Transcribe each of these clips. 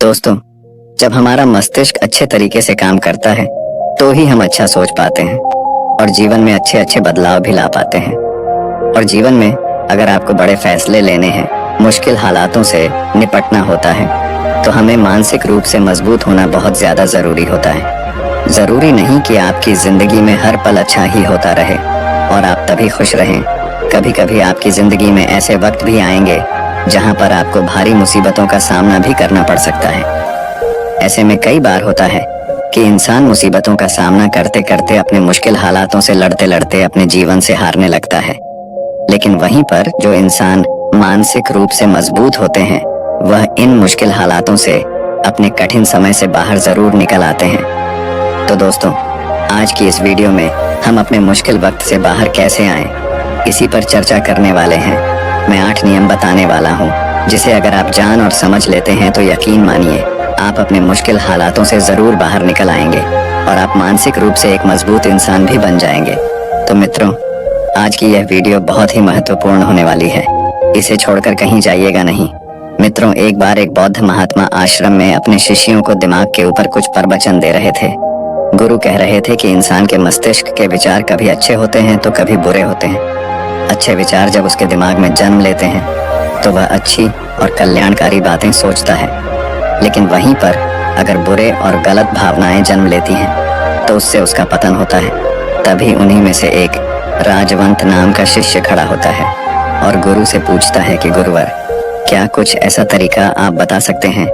दोस्तों, जब हमारा मस्तिष्क अच्छे तरीके से काम करता है तो ही हम अच्छा सोच पाते हैं और जीवन में अच्छे अच्छे बदलाव भी ला पाते हैं। और जीवन में अगर आपको बड़े फैसले लेने हैं, मुश्किल हालातों से निपटना होता है, तो हमें मानसिक रूप से मजबूत होना बहुत ज्यादा जरूरी होता है। जरूरी नहीं कि आपकी जिंदगी में हर पल अच्छा ही होता रहे और आप तभी खुश रहें। कभी कभी आपकी जिंदगी में ऐसे वक्त भी आएंगे जहां पर आपको भारी मुसीबतों का सामना भी करना पड़ सकता है। ऐसे में कई बार होता है कि इंसान मुसीबतों का सामना करते करते अपने मुश्किल हालातों से लड़ते लड़ते अपने जीवन से हारने लगता है। लेकिन वहीं पर जो इंसान मानसिक रूप से मजबूत होते हैं, वह इन मुश्किल हालातों से अपने कठिन समय से बाहर जरूर निकल आते हैं। तो दोस्तों, आज की इस वीडियो में हम अपने मुश्किल वक्त से बाहर कैसे आएं, इसी पर चर्चा करने वाले हैं। मैं 8 नियम बताने वाला हूं, जिसे अगर आप जान और समझ लेते हैं तो यकीन मानिए आप अपने मुश्किल हालातों से जरूर बाहर निकल आएंगे और आप मानसिक रूप से एक मजबूत इंसान भी बन जाएंगे। तो मित्रों, आज की यह वीडियो बहुत ही महत्वपूर्ण होने वाली है, इसे छोड़कर कहीं जाइएगा नहीं। मित्रों, एक बार एक बौद्ध महात्मा आश्रम में अपने शिष्यों को दिमाग के ऊपर कुछ प्रवचन दे रहे थे। गुरु कह रहे थे कि इंसान के मस्तिष्क के विचार कभी अच्छे होते हैं तो कभी बुरे होते हैं। अच्छे विचार जब उसके दिमाग में जन्म लेते हैं तो वह अच्छी और कल्याणकारी बातें सोचता है, लेकिन वहीं पर अगर बुरे और गलत भावनाएं जन्म लेती हैं तो उससे उसका पतन होता है। तभी उन्हीं में से एक राजवंत नाम का शिष्य खड़ा होता है और गुरु से पूछता है कि गुरुवर, क्या कुछ ऐसा तरीका आप बता सकते हैं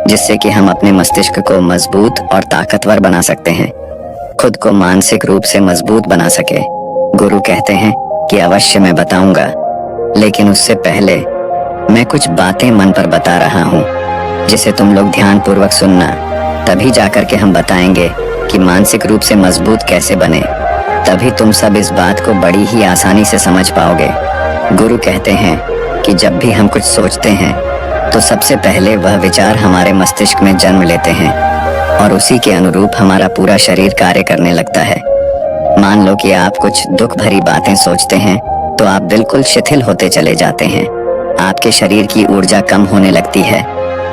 जिससे कि हम अपने मस्तिष्क को मजबूत और ताकतवर बना सकते हैं, खुद को मानसिक रूप से मजबूत बना सके। गुरु कहते हैं कि अवश्य मैं बताऊंगा, लेकिन उससे पहले मैं कुछ बातें मन पर बता रहा हूँ जिसे तुम लोग ध्यान पूर्वक सुनना। तभी जाकर के हम बताएंगे कि मानसिक रूप से मजबूत कैसे बने। तभी तुम सब इस बात को बड़ी ही आसानी से समझ पाओगे। गुरु कहते हैं कि जब भी हम कुछ सोचते हैं तो सबसे पहले वह विचार हमारे मस्तिष्क में जन्म लेते हैं और उसी के अनुरूप हमारा पूरा शरीर कार्य करने लगता है। मान लो कि आप कुछ दुख भरी बातें सोचते हैं तो आप बिल्कुल शिथिल होते चले जाते हैं, आपके शरीर की ऊर्जा कम होने लगती है।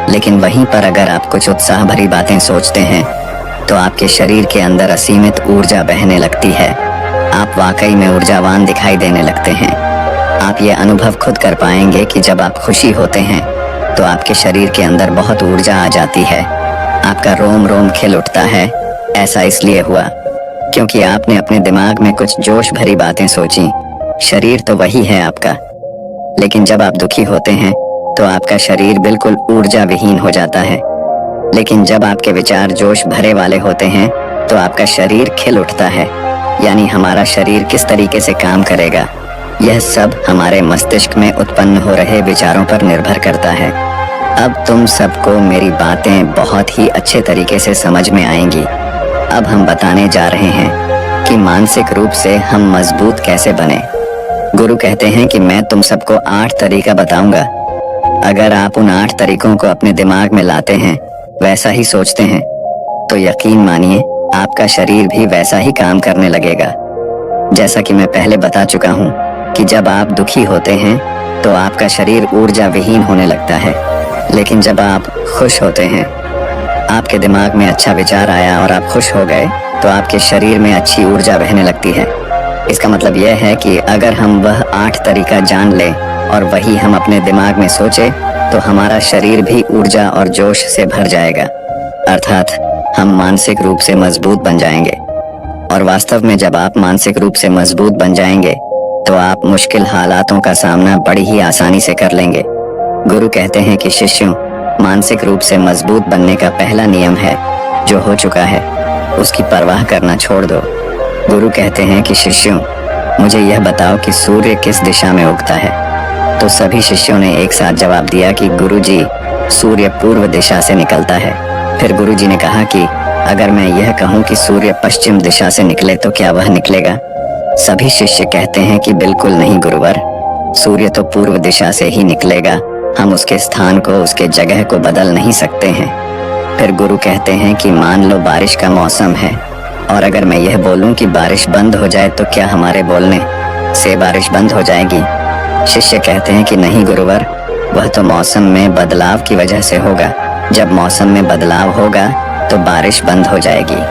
लेकिन वहीं पर अगर आप कुछ उत्साह भरी बातें सोचते हैं तो आपके शरीर के अंदर असीमित ऊर्जा बहने लगती है, आप वाकई में ऊर्जावान दिखाई देने लगते हैं। आप ये अनुभव खुद कर पाएंगे कि जब आप खुशी होते हैं तो आपके शरीर के अंदर बहुत ऊर्जा आ जाती है, आपका रोम रोम खिल उठता है। ऐसा इसलिए हुआ क्योंकि आपने अपने दिमाग में कुछ जोश भरी बातें सोची। शरीर तो वही है आपका, लेकिन जब आप दुखी होते हैं तो आपका शरीर बिल्कुल ऊर्जा विहीन हो जाता है। लेकिन जब आपके विचार जोश भरे वाले होते हैं तो आपका शरीर खिल उठता है। यानी हमारा शरीर किस तरीके से काम करेगा, यह सब हमारे मस्तिष्क में उत्पन्न हो रहे विचारों पर निर्भर करता है। अब तुम सबको मेरी बातें बहुत ही अच्छे तरीके से समझ में आएंगी। अब हम बताने जा रहे हैं कि मानसिक रूप से हम मजबूत कैसे बने। गुरु कहते हैं कि मैं तुम सबको 8 तरीका बताऊंगा। अगर आप उन 8 तरीकों को अपने दिमाग में लाते हैं, वैसा ही सोचते हैं, तो यकीन मानिए आपका शरीर भी वैसा ही काम करने लगेगा। जैसा कि मैं पहले बता चुका हूँ कि जब आप दुखी होते हैं तो आपका शरीर ऊर्जा विहीन होने लगता है, लेकिन जब आप खुश होते हैं, आपके दिमाग में अच्छा विचार आया और आप खुश हो गए तो आपके शरीर में अच्छी ऊर्जा बहने लगती है। इसका मतलब यह है कि अगर हम वह 8 तरीका जान लें और वही हम अपने दिमाग में सोचे तो हमारा शरीर भी ऊर्जा और जोश से भर जाएगा, अर्थात हम मानसिक रूप से मजबूत बन जाएंगे। और वास्तव में जब आप मानसिक रूप से मजबूत बन जाएंगे तो आप मुश्किल हालातों का सामना बड़ी ही आसानी से कर लेंगे। गुरु कहते हैं कि शिष्यों, मानसिक रूप से मजबूत बनने का पहला नियम है, जो हो चुका है उसकी परवाह करना छोड़ दो। गुरु कहते हैं कि शिष्यों, मुझे यह बताओ कि सूर्य किस दिशा में उगता है। तो सभी शिष्यों ने एक साथ जवाब दिया कि गुरुजी, सूर्य पूर्व दिशा से निकलता है। फिर गुरुजी ने कहा कि अगर मैं यह कहूँ कि सूर्य पश्चिम दिशा से निकले तो क्या वह निकलेगा? सभी शिष्य कहते हैं कि बिल्कुल नहीं गुरुवर, सूर्य तो पूर्व दिशा से ही निकलेगा, हम उसके स्थान को, उसके जगह को बदल नहीं सकते हैं। फिर गुरु कहते हैं कि मान लो बारिश का मौसम है और अगर मैं यह बोलूं कि बारिश बंद हो जाए तो क्या हमारे बोलने से बारिश बंद हो जाएगी? शिष्य कहते हैं कि नहीं गुरुवर, वह तो मौसम में बदलाव की वजह से होगा, जब मौसम में बदलाव होगा तो बारिश बंद हो जाएगी।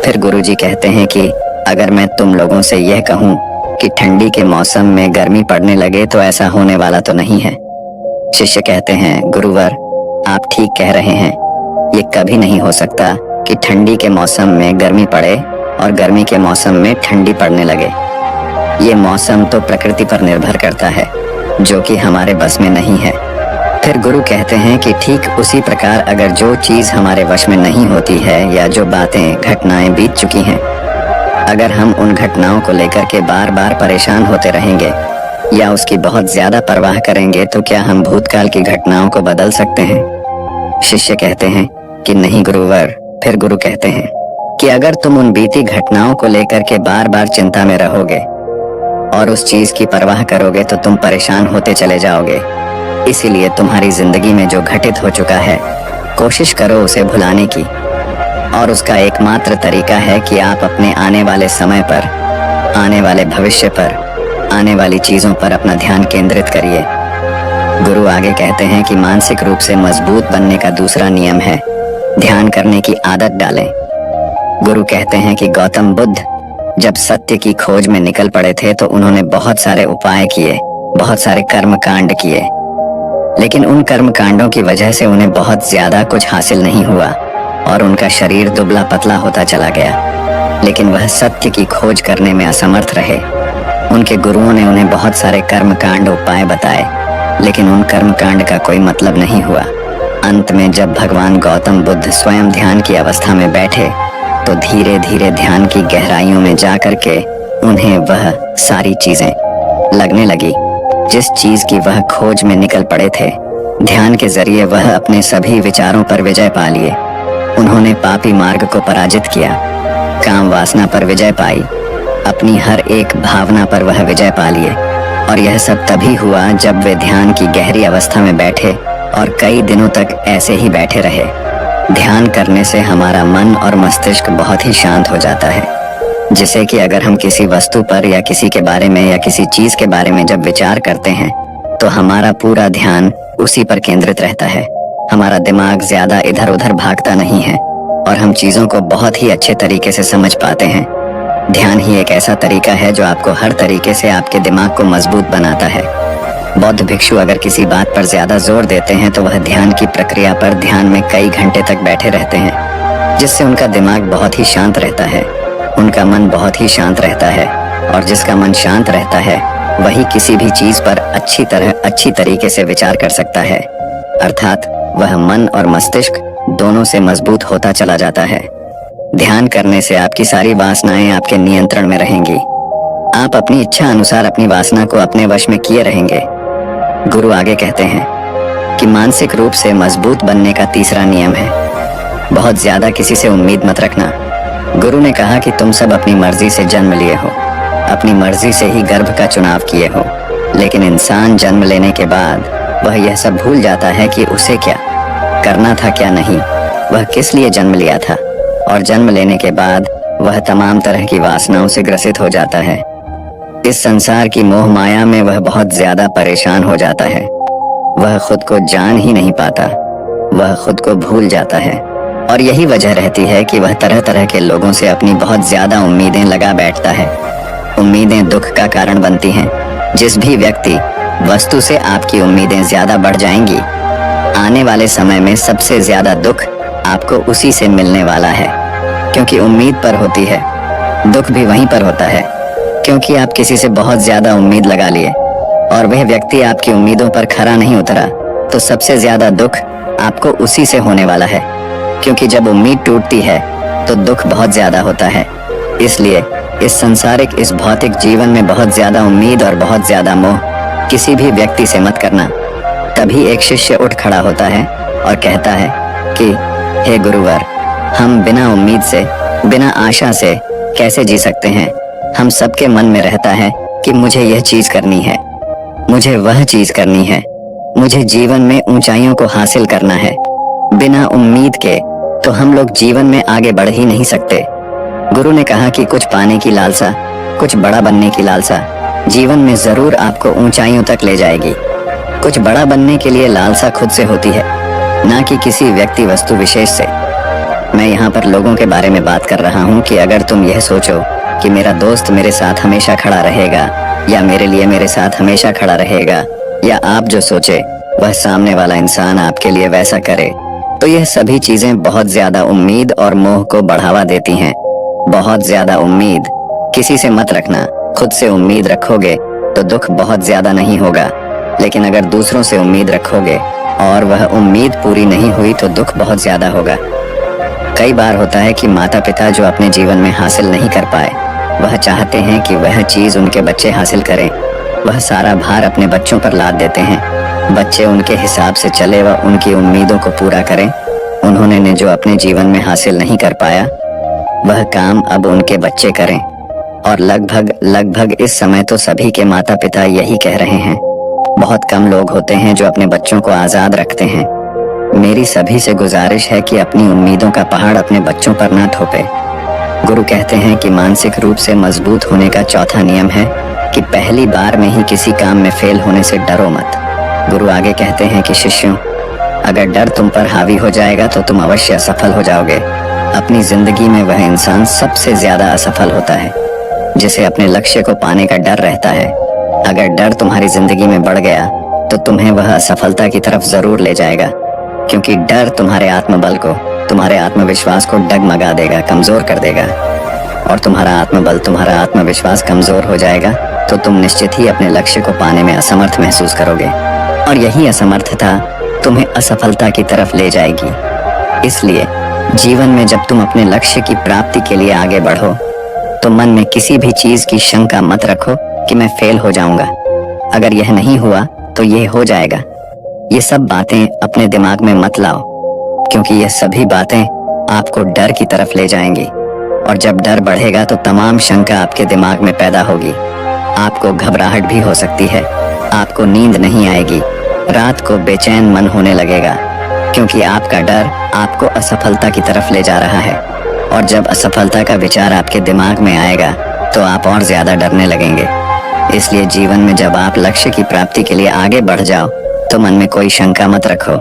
फिर गुरुजी कहते हैं कि अगर मैं तुम लोगों से यह कहूँ कि ठंडी के मौसम में गर्मी पड़ने लगे तो ऐसा होने वाला तो नहीं है। शिष्य कहते हैं, गुरुवर आप ठीक कह रहे हैं, ये कभी नहीं हो सकता कि ठंडी के मौसम में गर्मी पड़े और गर्मी के मौसम में ठंडी पड़ने लगे। ये मौसम तो प्रकृति पर निर्भर करता है, जो कि हमारे बस में नहीं है। फिर गुरु कहते हैं कि ठीक उसी प्रकार अगर जो चीज हमारे वश में नहीं होती है या जो बातें घटनाएं बीत चुकी हैं, अगर हम उन घटनाओं को लेकर के बार बार परेशान होते रहेंगे या उसकी बहुत ज्यादा परवाह करेंगे तो क्या हम भूतकाल की घटनाओं को बदल सकते हैं? शिष्य कहते हैं कि नहीं गुरुवर। फिर गुरु कहते हैं कि अगर तुम उन बीती घटनाओं को लेकर के बार बार चिंता में रहोगे और उस चीज की परवाह करोगे तो तुम परेशान होते चले जाओगे। इसीलिए तुम्हारी जिंदगी में जो घटित हो चुका है, कोशिश करो उसे भुलाने की, और उसका एकमात्र तरीका है कि आप अपने आने वाले समय पर, आने वाले भविष्य पर, आने वाली चीजों पर अपना ध्यान केंद्रित करिए। गुरु आगे कहते हैं कि मानसिक रूप से मजबूत बनने का दूसरा नियम है ध्यान करने की आदत डालें। गुरु कहते हैं कि गौतम बुद्ध जब सत्य की खोज में निकल पड़े थे तो उन्होंने बहुत सारे उपाय किए, बहुत सारे कर्म कांड किए, लेकिन उन कर्म कांडों की वजह से उन्हें बहुत ज्यादा कुछ हासिल नहीं हुआ और उनका शरीर दुबला पतला होता चला गया। लेकिन वह सत्य की खोज करने में असमर्थ रहे। उनके गुरुओं ने उन्हें बहुत सारे कर्म कांड उपाय बताए, लेकिन उन कर्म कांड का कोई मतलब नहीं हुआ। अंत में जब भगवान गौतम बुद्ध स्वयं ध्यान की अवस्था में बैठे तो धीरे धीरे ध्यान की गहराइयों में जा करके उन्हें वह सारी चीजें लगने लगी जिस चीज की वह खोज में निकल पड़े थे। ध्यान के जरिए वह अपने सभी विचारों पर विजय पा लिए। उन्होंने पापी मार्ग को पराजित किया, काम वासना पर विजय पाई, अपनी हर एक भावना पर वह विजय पा लिए। और यह सब तभी हुआ जब वे ध्यान की गहरी अवस्था में बैठे और कई दिनों तक ऐसे ही बैठे रहे। ध्यान करने से हमारा मन और मस्तिष्क बहुत ही शांत हो जाता है, जिससे कि अगर हम किसी वस्तु पर या किसी के बारे में या किसी चीज के बारे में जब विचार करते हैं तो हमारा पूरा ध्यान उसी पर केंद्रित रहता है। हमारा दिमाग ज्यादा इधर उधर भागता नहीं है और हम चीजों को बहुत ही अच्छे तरीके से समझ पाते हैं। ध्यान ही एक ऐसा तरीका है जो आपको हर तरीके से आपके दिमाग को मजबूत बनाता है। बौद्ध भिक्षु अगर किसी बात पर ज्यादा जोर देते हैं तो वह ध्यान की प्रक्रिया पर ध्यान में कई घंटे तक बैठे रहते हैं, जिससे उनका दिमाग बहुत ही शांत रहता है, उनका मन बहुत ही शांत रहता है। और जिसका मन शांत रहता है वही किसी भी चीज पर अच्छी तरीके से विचार कर सकता है, अर्थात वह मन और मस्तिष्क दोनों से मजबूत होता चला जाता है। ध्यान करने से आपकी सारी वासनाएं आपके नियंत्रण में रहेंगी। आप अपनी इच्छा अनुसार अपनी वासना को अपने वश में किए रहेंगे। गुरु आगे कहते हैं कि मानसिक रूप से मजबूत बनने का तीसरा नियम है बहुत ज्यादा किसी से उम्मीद मत रखना। गुरु ने कहा कि तुम सब अपनी मर्जी से जन्म लिए हो, अपनी मर्जी से ही गर्भ का चुनाव किए हो, लेकिन इंसान जन्म लेने के बाद वह यह सब भूल जाता है कि उसे क्या करना था क्या नहीं, वह किस लिए जन्म लिया था। और जन्म लेने के बाद वह तमाम तरह की वासनाओं से ग्रसित हो जाता है। इस संसार की मोह माया में वह बहुत ज्यादा परेशान हो जाता है। वह खुद को जान ही नहीं पाता, वह खुद को भूल जाता है। और यही वजह रहती है कि वह तरह तरह के लोगों से अपनी बहुत ज्यादा उम्मीदें लगा बैठता है। उम्मीदें दुख का कारण बनती हैं। जिस भी व्यक्ति वस्तु से आपकी उम्मीदें ज्यादा बढ़ जाएंगी, आने वाले समय में सबसे ज्यादा दुख आपको उसी से मिलने वाला है, क्योंकि उम्मीद पर होती है। दुख भी वहीं पर होता है, क्योंकि आप किसी से बहुत ज्यादा उम्मीद लगा लिए और वह व्यक्ति आपकी उम्मीदों पर खरा नहीं उतरा, तो सबसे ज्यादा दुख आपको उसी से होने वाला है। क्योंकि जब उम्मीद टूटती है तो दुख बहुत ज्यादा होता है। इसलिए इस संसारिक, इस भौतिक जीवन में बहुत ज्यादा उम्मीद और बहुत ज्यादा मोह किसी भी व्यक्ति से मत करना। तभी एक शिष्य उठ खड़ा होता है और कहता है कि हे गुरुवर, हम बिना उम्मीद से, बिना आशा से कैसे जी सकते हैं। हम सबके मन में रहता है कि मुझे यह चीज करनी है, मुझे वह चीज करनी है, मुझे जीवन में ऊंचाइयों को हासिल करना है। बिना उम्मीद के तो हम लोग जीवन में आगे बढ़ ही नहीं सकते। गुरु ने कहा कि कुछ पाने की लालसा, कुछ बड़ा बनने की लालसा जीवन में जरूर आपको ऊंचाइयों तक ले जाएगी। कुछ बड़ा बनने के लिए लालसा खुद से होती है, ना कि किसी व्यक्ति वस्तु विशेष से। मैं यहाँ पर लोगों के बारे में बात कर रहा हूँ कि अगर तुम यह सोचो कि मेरा दोस्त मेरे साथ हमेशा खड़ा रहेगा या मेरे लिए मेरे साथ हमेशा खड़ा रहेगा, या आप जो सोचे वह सामने वाला इंसान आपके लिए वैसा करे, तो यह सभी चीजें बहुत ज्यादा उम्मीद और मोह को बढ़ावा देती हैं। बहुत ज्यादा उम्मीद किसी से मत रखना। खुद से उम्मीद रखोगे तो दुख बहुत ज्यादा नहीं होगा, लेकिन अगर दूसरों से उम्मीद रखोगे और वह उम्मीद पूरी नहीं हुई तो दुख बहुत ज्यादा होगा। कई बार होता है कि माता पिता जो अपने जीवन में हासिल नहीं कर पाए, वह चाहते हैं कि वह चीज उनके बच्चे हासिल करें। वह सारा भार अपने बच्चों पर लाद देते हैं। बच्चे उनके हिसाब से चले व उनकी उम्मीदों को पूरा करें। उन्होंने ने जो अपने जीवन में हासिल नहीं कर पाया, वह काम अब उनके बच्चे करें। और लगभग इस समय तो सभी के माता पिता यही कह रहे हैं। बहुत कम लोग होते हैं जो अपने बच्चों को आजाद रखते हैं। मेरी सभी से गुजारिश है कि अपनी उम्मीदों का पहाड़ अपने बच्चों पर ना थोपे। गुरु कहते हैं कि मानसिक रूप से मजबूत होने का चौथा नियम है कि पहली बार में ही किसी काम में फेल होने से डरो मत। गुरु आगे कहते हैं कि शिष्यों, अगर डर तुम पर हावी हो जाएगा तो तुम अवश्य असफल हो जाओगे। अपनी जिंदगी में वह इंसान सबसे ज्यादा असफल होता है जिसे अपने लक्ष्य को पाने का डर रहता है। अगर डर तुम्हारी जिंदगी में बढ़ गया तो तुम्हें वह असफलता की तरफ जरूर ले जाएगा, क्योंकि डर तुम्हारे आत्मबल को, तुम्हारे आत्मविश्वास को डगमगा देगा, कमजोर कर देगा। और तुम्हारा आत्मबल, तुम्हारा आत्मविश्वास कमजोर हो जाएगा तो तुम निश्चित ही अपने लक्ष्य को पाने में असमर्थ महसूस करोगे, और यही असमर्थता तुम्हें असफलता की तरफ ले जाएगी। इसलिए जीवन में जब तुम अपने लक्ष्य की प्राप्ति के लिए आगे बढ़ो तो मन में किसी भी चीज की शंका मत रखो कि मैं फेल हो जाऊंगा। अगर यह नहीं हुआ तो यह हो जाएगा। ये सब बातें अपने दिमाग में मत लाओ, क्योंकि यह सभी बातें आपको डर की तरफ ले जाएंगी। और जब डर बढ़ेगा तो तमाम शंका आपके दिमाग में पैदा होगी। आपको घबराहट भी हो सकती है, आपको नींद नहीं आएगी, रात को बेचैन मन होने लगेगा, क्योंकि आपका डर आपको असफलता की तरफ ले जा रहा है। और जब असफलता का विचार आपके दिमाग में आएगा तो आप और ज्यादा डरने लगेंगे। इसलिए जीवन में जब आप लक्ष्य की प्राप्ति के लिए आगे बढ़ जाओ तो मन में कोई शंका मत रखो,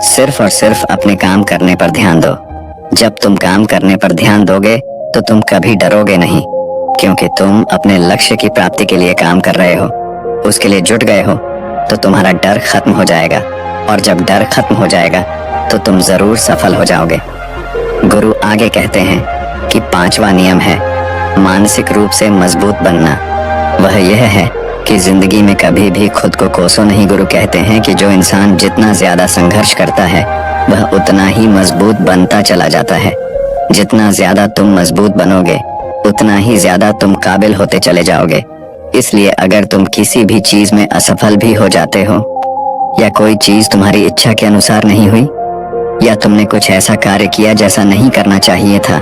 सिर्फ और सिर्फ अपने काम करने पर ध्यान दो। जब तुम काम करने पर ध्यान दोगे तो तुम कभी डरोगे नहीं, क्योंकि तुम अपने लक्ष्य की प्राप्ति के लिए काम कर रहे हो, उसके लिए जुट गए हो, तो तुम्हारा डर खत्म हो जाएगा। और जब डर खत्म हो जाएगा तो तुम जरूर सफल हो जाओगे। गुरु आगे कहते हैं कि पांचवा नियम है मानसिक रूप से मजबूत बनना। वह यह है कि जिंदगी में कभी भी खुद को कोसो नहीं। गुरु कहते हैं कि जो इंसान जितना ज्यादा संघर्ष करता है वह उतना ही मजबूत बनता चला जाता है। जितना ज्यादा तुम मजबूत बनोगे उतना ही ज्यादा तुम काबिल होते चले जाओगे। इसलिए अगर तुम किसी भी चीज में असफल भी हो जाते हो, या कोई चीज तुम्हारी इच्छा के अनुसार नहीं हुई, या तुमने कुछ ऐसा कार्य किया जैसा नहीं करना चाहिए था,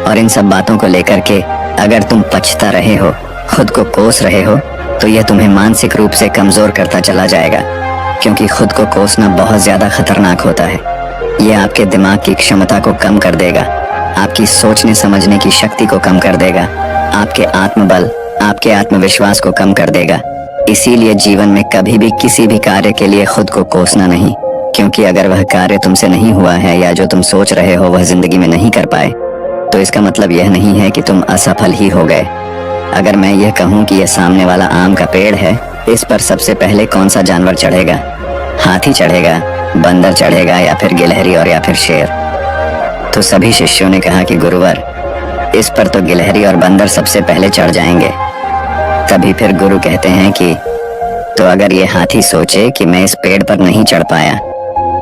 और इन सब बातों को लेकर के अगर तुम पछता रहे हो, खुद को कोस रहे हो, तो यह तुम्हें मानसिक रूप से कमजोर करता चला जाएगा, क्योंकि खुद को कोसना बहुत ज्यादा खतरनाक होता है। यह आपके दिमाग की क्षमता को कम कर देगा, आपकी सोचने समझने की शक्ति को कम कर देगा, आपके आत्मबल, आपके आत्मविश्वास को कम कर देगा। इसीलिए जीवन में कभी भी किसी भी कार्य के लिए खुद को कोसना नहीं, क्योंकि अगर वह कार्य तुमसे नहीं हुआ है या जो तुम सोच रहे हो वह जिंदगी में नहीं कर पाए, तो इसका मतलब यह नहीं है कि तुम असफल ही हो गए। अगर मैं यह कहूँ कि यह सामने वाला आम का पेड़ है, इस पर सबसे पहले कौन सा जानवर चढ़ेगा? हाथी चढ़ेगा, बंदर चढ़ेगा, या फिर गिलहरी और या फिर शेर? तो सभी शिष्यों ने कहा कि गुरुवर, इस पर तो गिलहरी और बंदर सबसे पहले चढ़ जाएंगे। तभी फिर गुरु कहते हैं कि तो अगर ये हाथी सोचे कि मैं इस पेड़ पर नहीं चढ़ पाया,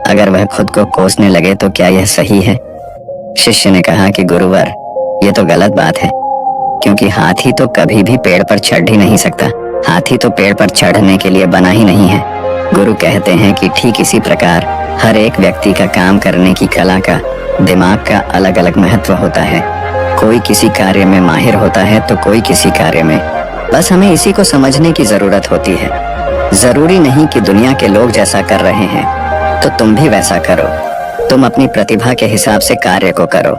अगर वह खुद को कोसने लगे तो क्या यह सही है? शिष्य ने कहा कि गुरुवर, यह तो गलत बात है, क्योंकि हाथी तो कभी भी पेड़ पर चढ़ ही नहीं सकता। हाथी तो पेड़ पर चढ़ने के लिए बना ही नहीं है। गुरु कहते हैं कि ठीक इसी प्रकार हर एक व्यक्ति का काम करने की कला का, दिमाग का अलग अलग महत्व होता है। कोई किसी कार्य में माहिर होता है तो कोई किसी कार्य में। बस हमें इसी को समझने की जरूरत होती है। जरूरी नहीं कि दुनिया के लोग जैसा कर रहे हैं तो तुम भी वैसा करो। तुम अपनी प्रतिभा के हिसाब से कार्य को करो।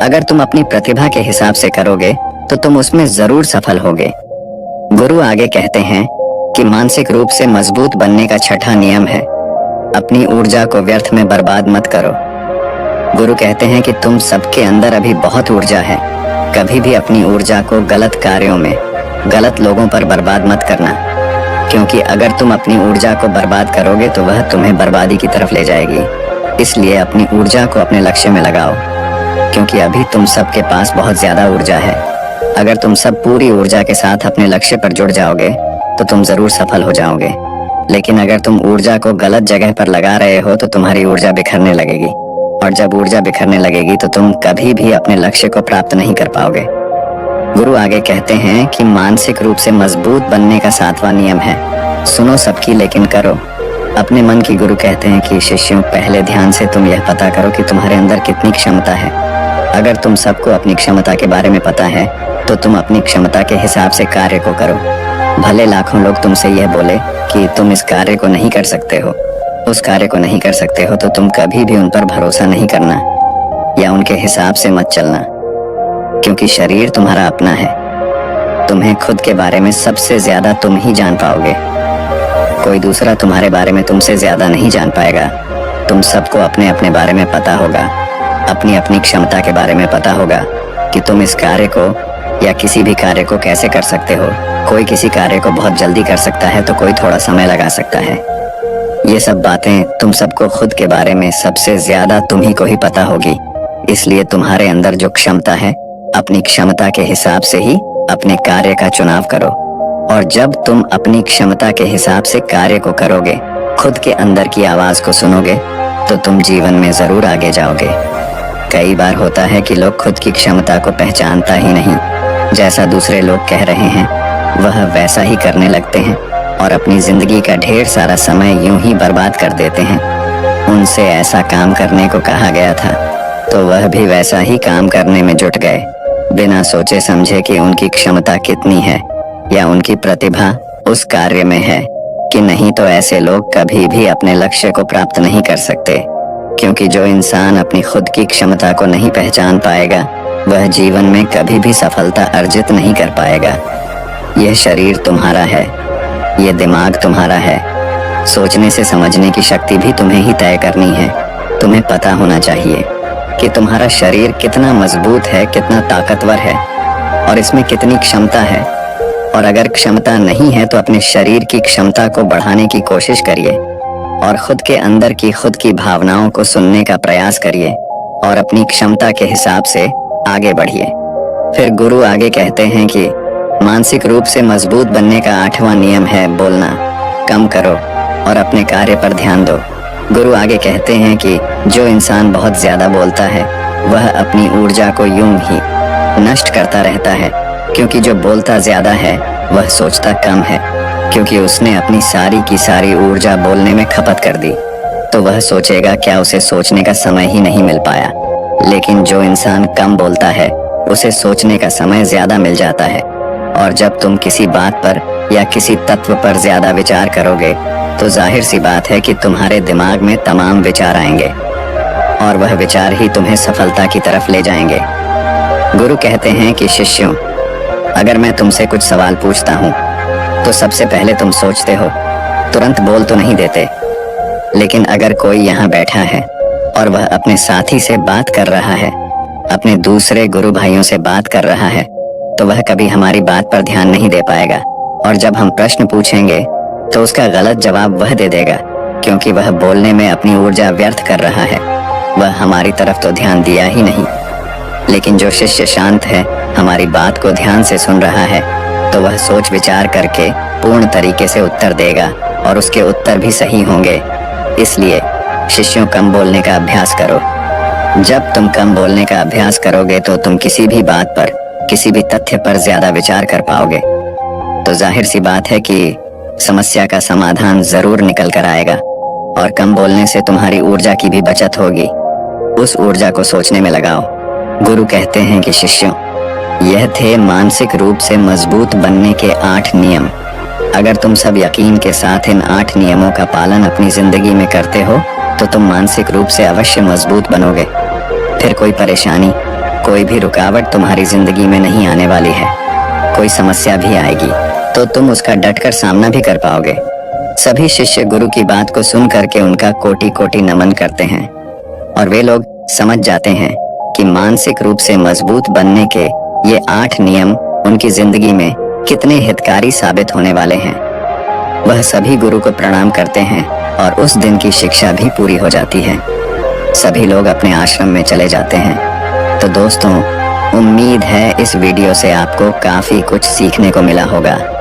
अगर तुम अपनी प्रतिभा के हिसाब से करोगे तो तुम उसमें जरूर सफल होगे। गुरु आगे कहते हैं कि मानसिक रूप से मजबूत बनने का छठा नियम है अपनी ऊर्जा को व्यर्थ में बर्बाद मत करो। गुरु कहते हैं कि तुम सबके अंदर अभी बहुत ऊर्जा है। कभी भी अपनी ऊर्जा को गलत कार्यों में, गलत लोगों पर बर्बाद मत करना, क्योंकि अगर तुम अपनी ऊर्जा को बर्बाद करोगे तो वह तुम्हें बर्बादी की तरफ ले जाएगी। इसलिए अपनी ऊर्जा को अपने लक्ष्य में लगाओ, क्योंकि अभी तुम सबके पास बहुत ज्यादा ऊर्जा है। अगर तुम सब पूरी ऊर्जा के साथ अपने लक्ष्य पर जुड़ जाओगे तो तुम जरूर सफल हो जाओगे। लेकिन अगर तुम ऊर्जा को गलत जगह पर लगा रहे हो तो तुम्हारी ऊर्जा बिखरने लगेगी, और जब ऊर्जा बिखरने लगेगी तो तुम कभी भी अपने लक्ष्य को प्राप्त नहीं कर पाओगे। गुरु आगे कहते हैं कि मानसिक रूप से मजबूत बनने का 7वां नियम है, सुनो सबकी लेकिन करो अपने मन की। गुरु कहते हैं कि शिष्यों, पहले ध्यान से तुम यह पता करो कि तुम्हारे अंदर कितनी क्षमता है। अगर तुम सबको अपनी क्षमता के बारे में पता है तो तुम अपनी क्षमता के हिसाब से कार्य को करो। भले लाखों लोग तुमसे यह बोले कि तुम इस कार्य को नहीं कर सकते हो, उस कार्य को नहीं कर सकते हो, तो तुम कभी भी उन पर भरोसा नहीं करना या उनके हिसाब से मत चलना, क्योंकि शरीर तुम्हारा अपना है। तुम्हें खुद के बारे में सबसे ज्यादा तुम ही जान पाओगे। कोई दूसरा तुम्हारे बारे में तुमसे ज्यादा नहीं जान पाएगा। तुम सबको अपने अपने बारे में पता होगा, अपनी अपनी क्षमता के बारे में पता होगा कि तुम इस कार्य को या किसी भी कार्य को कैसे कर सकते हो। कोई किसी कार्य को बहुत जल्दी कर सकता है तो कोई थोड़ा समय लगा सकता है। ये सब बातें तुम सबको खुद के बारे में सबसे ज्यादा तुम ही को ही पता होगी। इसलिए तुम्हारे अंदर जो क्षमता है, अपनी क्षमता के हिसाब से ही अपने कार्य का चुनाव करो। और जब तुम अपनी क्षमता के हिसाब से कार्य को करोगे, खुद के अंदर की आवाज को सुनोगे, तो तुम जीवन में जरूर आगे जाओगे। कई बार होता है कि लोग खुद की क्षमता को पहचानता ही नहीं, जैसा दूसरे लोग कह रहे हैं वह वैसा ही करने लगते हैं और अपनी जिंदगी का ढेर सारा समय यूं ही बर्बाद कर देते हैं। उनसे ऐसा काम करने को कहा गया था तो वह भी वैसा ही काम करने में जुट गए, बिना सोचे समझे कि उनकी क्षमता कितनी है या उनकी प्रतिभा उस कार्य में है कि नहीं। तो ऐसे लोग कभी भी अपने लक्ष्य को प्राप्त नहीं कर सकते, क्योंकि जो इंसान अपनी खुद की क्षमता को नहीं पहचान पाएगा वह जीवन में कभी भी सफलता अर्जित नहीं कर पाएगा। यह शरीर तुम्हारा है, यह दिमाग तुम्हारा है। सोचने से समझने की शक्ति भी तुम्हें ही तय करनी है। तुम्हें पता होना चाहिए कि तुम्हारा शरीर कितना मजबूत है, कितना ताकतवर है और इसमें कितनी क्षमता है। और अगर क्षमता नहीं है तो अपने शरीर की क्षमता को बढ़ाने की कोशिश करिए और खुद के अंदर की खुद की भावनाओं को सुनने का प्रयास करिए और अपनी क्षमता के हिसाब से आगे बढ़िए। फिर गुरु आगे कहते हैं कि मानसिक रूप से मजबूत बनने का 8वां नियम है, बोलना कम करो और अपने कार्य पर ध्यान दो। गुरु आगे कहते हैं कि जो इंसान बहुत ज्यादा बोलता है वह अपनी ऊर्जा को यूं ही नष्ट करता रहता है, क्योंकि जो बोलता ज्यादा है वह सोचता कम है, क्योंकि उसने अपनी सारी की सारी ऊर्जा बोलने में खपत कर दी। तो वह सोचेगा क्या उसे सोचने का समय ही नहीं मिल पाया। लेकिन जो इंसान कम बोलता है उसे सोचने का समय ज्यादा मिल जाता है। और जब तुम किसी बात पर या किसी तत्व पर ज्यादा विचार करोगे तो जाहिर सी बात है कि तुम्हारे दिमाग में तमाम विचार आएंगे और वह विचार ही तुम्हें सफलता की तरफ ले जाएंगे। गुरु कहते हैं कि शिष्यों, अगर मैं तुमसे कुछ सवाल पूछता हूँ तो सबसे पहले तुम सोचते हो, तुरंत बोल तो नहीं देते। लेकिन अगर कोई यहाँ बैठा है और वह अपने साथी से बात कर रहा है, अपने दूसरे गुरु भाइयों से बात कर रहा है, तो वह कभी हमारी बात पर ध्यान नहीं दे पाएगा। और जब हम प्रश्न पूछेंगे तो उसका गलत जवाब वह दे देगा, क्योंकि वह बोलने में अपनी ऊर्जा व्यर्थ कर रहा है। वह हमारी तरफ तो ध्यान दिया ही नहीं। लेकिन जो शिष्य शांत है, हमारी बात को ध्यान से सुन रहा है, तो वह सोच विचार करके पूर्ण तरीके से उत्तर देगा और उसके उत्तर भी सही होंगे। इसलिए शिष्यों, कम बोलने का अभ्यास करो। जब तुम कम बोलने का अभ्यास करोगे तो तुम किसी भी बात पर, किसी भी तथ्य पर ज्यादा विचार कर पाओगे। तो जाहिर सी बात है कि समस्या का समाधान जरूर निकल कर आएगा और कम बोलने से तुम्हारी ऊर्जा की भी बचत होगी। उस ऊर्जा को सोचने में लगाओ। गुरु कहते हैं कि शिष्यों, यह थे मानसिक रूप से मजबूत बनने के 8 नियम। अगर तुम सब यकीन के साथ इन 8 नियमों का पालन अपनी जिंदगी में करते हो तो तुम मानसिक रूप से अवश्य मजबूत बनोगे। फिर कोई परेशानी, कोई भी रुकावट तुम्हारी जिंदगी में नहीं आने वाली है। कोई समस्या भी आएगी तो तुम उसका डटकर सामना भी कर पाओगे। सभी शिष्य गुरु की बात को सुन करके उनका कोटि कोटि नमन करते हैं और वे लोग समझ जाते हैं कि मानसिक रूप से मजबूत बनने के ये 8 नियम उनकी जिंदगी में कितने हितकारी साबित होने वाले हैं। वह सभी गुरु को प्रणाम करते हैं और उस दिन की शिक्षा भी पूरी हो जाती है। सभी लोग अपने आश्रम में चले जाते हैं। तो दोस्तों, उम्मीद है इस वीडियो से आपको काफी कुछ सीखने को मिला होगा।